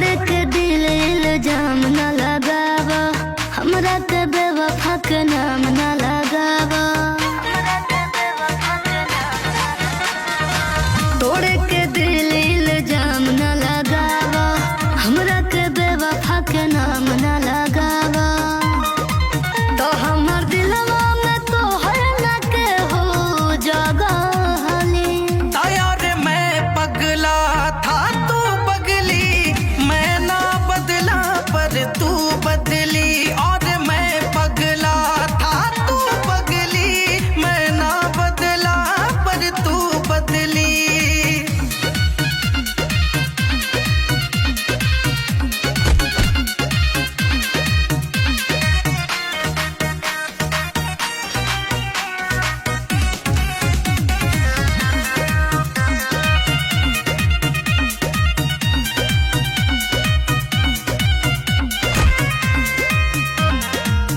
तोड़ के दिल इल्जाम न लगावा, हमरा के बेवफा के नाम न लगावा। तोड़ के दिल इल्जाम न लगावा, हमरा के बेवफा के नाम न लगावा। तो हमर दिलवा में तो हर न के हो जगह हाली। यार मैं पगला था तू पगली, मैं ना बदला पर तू बदली। और मैं पगला था तू पगली, मैं ना बदला पर तू बदली।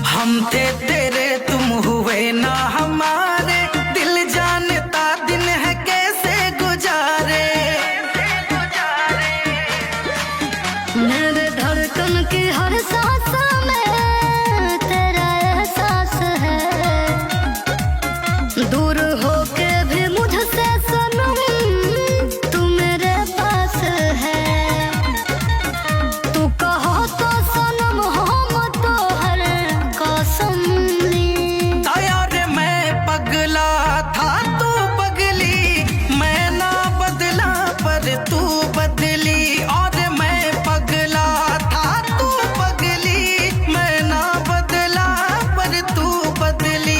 हम थे तेरे तुम हुए ना हमारे, दिल जानता दिन है कैसे गुजारे। मेरे धड़कन की हर सांस में तेरा एहसास है। दूर होके भी मुझसे सनम तू मेरे पास है। तू कहो तो सनम हम तो हर कसम ली। यार मैं पगला था तू पगली, मैं ना बदला पर तू बदली। और मैं पगला था तू पगली, मैं ना बदला पर तू बदली।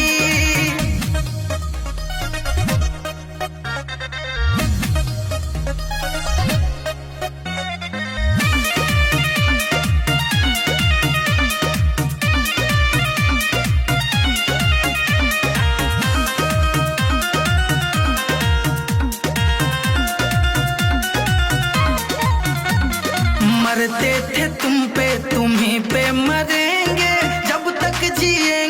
मरते थे तुम पे, तुम्हीं पे मरेंगे, जब तक जिए